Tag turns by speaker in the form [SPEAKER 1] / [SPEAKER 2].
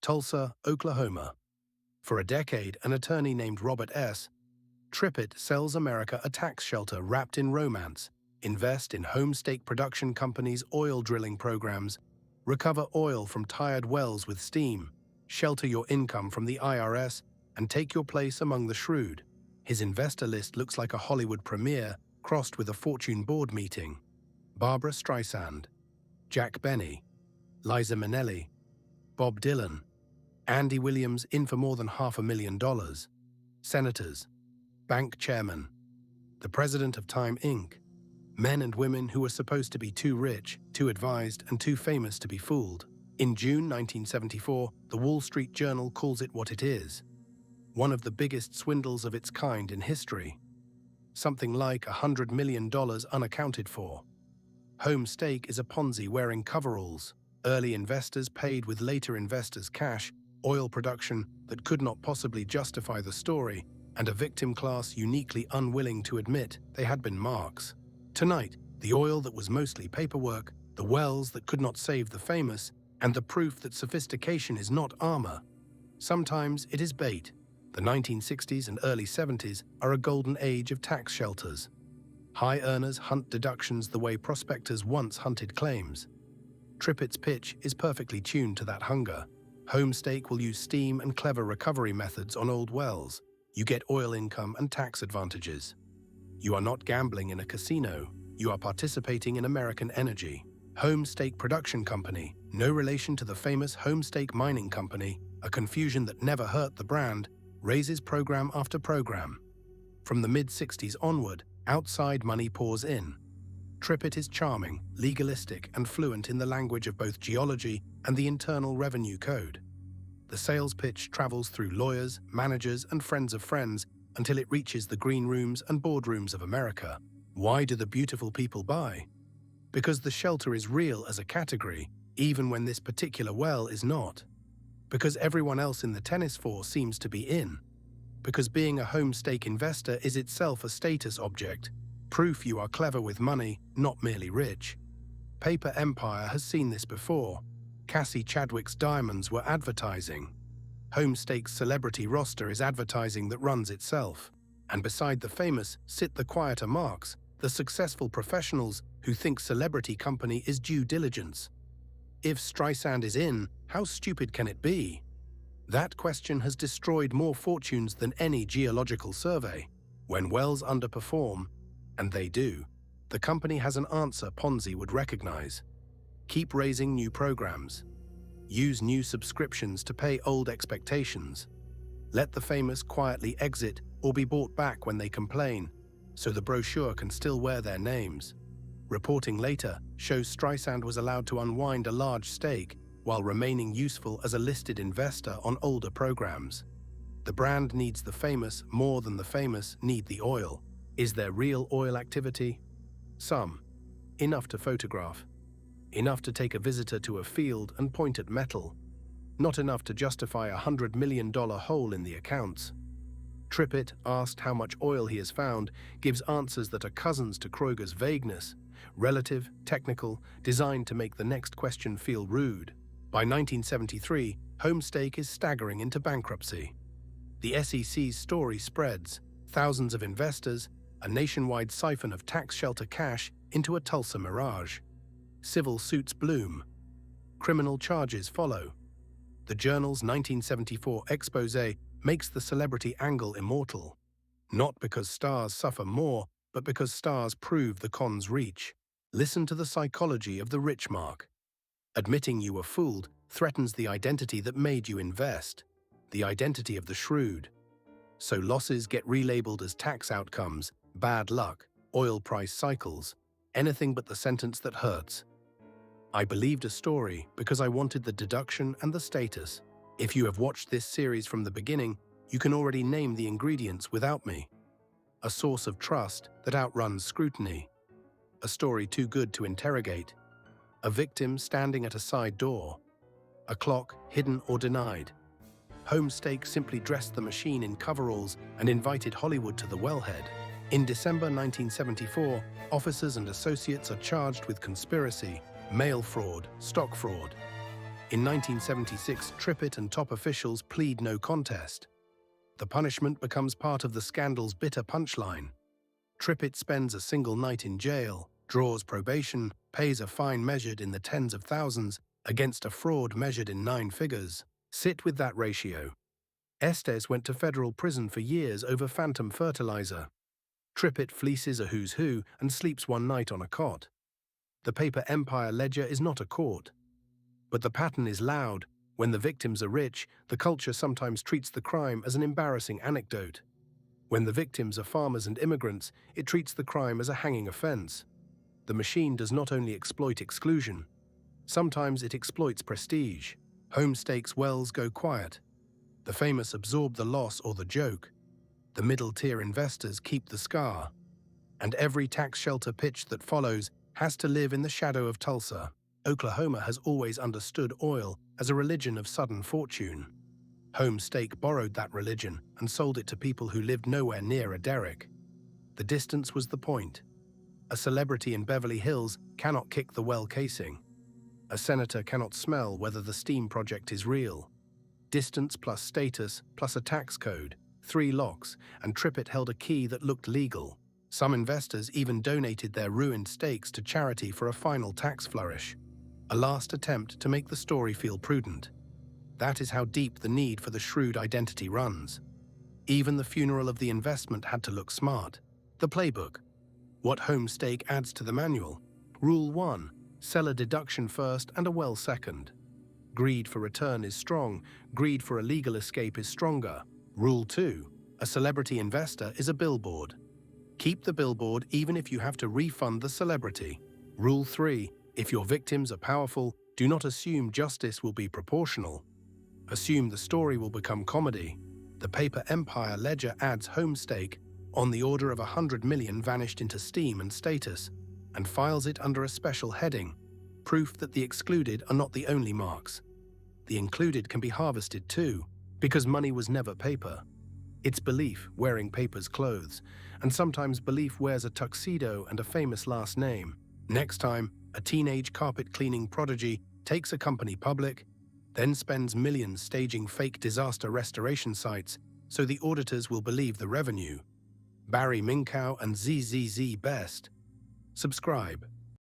[SPEAKER 1] Tulsa, Oklahoma. For a decade, an attorney named Robert S. Trippet sells America a tax shelter wrapped in romance, invest in home stake production companies' oil drilling programs, recover oil from tired wells with steam, shelter your income from the IRS, and take your place among the shrewd. His investor list looks like a Hollywood premiere crossed with a fortune board meeting. Barbra Streisand, Jack Benny, Liza Minnelli, Bob Dylan, Andy Williams in for more than $500,000, senators, bank chairmen, the president of Time Inc., men and women who were supposed to be too rich, too advised, and too famous to be fooled. In June 1974, the Wall Street Journal calls it what it is: one of the biggest swindles of its kind in history. Something like $100 million unaccounted for. Home stake is a Ponzi wearing coveralls. Early investors paid with later investors' cash, oil production that could not possibly justify the story, and a victim class uniquely unwilling to admit they had been marks. Tonight, the oil that was mostly paperwork, the wells that could not save the famous, and the proof that sophistication is not armor. Sometimes it is bait. The 1960s and early 70s are a golden age of tax shelters. High earners hunt deductions the way prospectors once hunted claims. Trippet's pitch is perfectly tuned to that hunger. Home stake will use steam and clever recovery methods on old wells. You get oil income and tax advantages. You are not gambling in a casino. You are participating in American energy. Home Stake Production Company, no relation to the famous Home Stake Mining Company, a confusion that never hurt the brand, raises program after program. From the mid-60s onward, outside money pours in. Trippet is charming, legalistic, and fluent in the language of both geology and the Internal Revenue Code. The sales pitch travels through lawyers, managers, and friends of friends until it reaches the green rooms and boardrooms of America. Why do the beautiful people buy? Because the shelter is real as a category, even when this particular well is not. Because everyone else in the tennis force seems to be in. Because being a home stake investor is itself a status object, proof you are clever with money, not merely rich. Paper Empire has seen this before. Cassie Chadwick's diamonds were advertising. Home Stake's celebrity roster is advertising that runs itself. And beside the famous sit the quieter marks, the successful professionals who think celebrity company is due diligence. If Streisand is in, how stupid can it be? That question has destroyed more fortunes than any geological survey. When wells underperform, and they do, the company has an answer Ponzi would recognize. Keep raising new programs. Use new subscriptions to pay old expectations. Let the famous quietly exit or be bought back when they complain, so the brochure can still wear their names. Reporting later shows Streisand was allowed to unwind a large stake while remaining useful as a listed investor on older programs. The brand needs the famous more than the famous need the oil. Is there real oil activity? Some. Enough to photograph. Enough to take a visitor to a field and point at metal. Not enough to justify a $100 million hole in the accounts. Trippet, asked how much oil he has found, gives answers that are cousins to Kroger's vagueness, relative, technical, designed to make the next question feel rude. By 1973, Home Stake is staggering into bankruptcy. The SEC's story spreads, thousands of investors, a nationwide siphon of tax shelter cash into a Tulsa mirage. Civil suits bloom. Criminal charges follow. The Journal's 1974 expose makes the celebrity angle immortal. Not because stars suffer more, but because stars prove the con's reach. Listen to the psychology of the rich mark. Admitting you were fooled threatens the identity that made you invest, the identity of the shrewd. So losses get relabeled as tax outcomes, bad luck, oil price cycles, anything but the sentence that hurts. I believed a story because I wanted the deduction and the status. If you have watched this series from the beginning, you can already name the ingredients without me. A source of trust that outruns scrutiny. A story too good to interrogate. A victim standing at a side door. A clock hidden or denied. Home Stake simply dressed the machine in coveralls and invited Hollywood to the wellhead. In December 1974, officers and associates are charged with conspiracy, mail fraud, stock fraud. In 1976, Trippet and top officials plead no contest. The punishment becomes part of the scandal's bitter punchline. Trippet spends a single night in jail, draws probation, pays a fine measured in the tens of thousands against a fraud measured in 9 figures. Sit with that ratio. Estes went to federal prison for years over phantom fertilizer. Trippet fleeces a who's who and sleeps one night on a cot. The paper empire ledger is not a court. But the pattern is loud. When the victims are rich, the culture sometimes treats the crime as an embarrassing anecdote. When the victims are farmers and immigrants, it treats the crime as a hanging offense. The machine does not only exploit exclusion. Sometimes it exploits prestige. Home stakes wells go quiet. The famous absorb the loss or the joke. The middle-tier investors keep the scar. And every tax shelter pitch that follows has to live in the shadow of Tulsa. Oklahoma has always understood oil as a religion of sudden fortune. Home Stake borrowed that religion and sold it to people who lived nowhere near a derrick. The distance was the point. A celebrity in Beverly Hills cannot kick the well casing. A senator cannot smell whether the steam project is real. Distance plus status plus a tax code, 3 locks, and Trippet held a key that looked legal. Some investors even donated their ruined stakes to charity for a final tax flourish. A last attempt to make the story feel prudent. That is how deep the need for the shrewd identity runs. Even the funeral of the investment had to look smart. The playbook. What home stake adds to the manual? Rule 1. Sell a deduction first and a well second. Greed for return is strong. Greed for a legal escape is stronger. Rule 2. A celebrity investor is a billboard. Keep the billboard even if you have to refund the celebrity. Rule 3. If your victims are powerful, do not assume justice will be proportional. Assume the story will become comedy. The paper empire ledger adds home stake, on the order of 100 million vanished into steam and status, and files it under a special heading, proof that the excluded are not the only marks. The included can be harvested too, because money was never paper. It's belief wearing paper's clothes, and sometimes belief wears a tuxedo and a famous last name. Next time, a teenage carpet-cleaning prodigy takes a company public, then spends millions staging fake disaster restoration sites so the auditors will believe the revenue. Barry Minkow and ZZZ Best. Subscribe.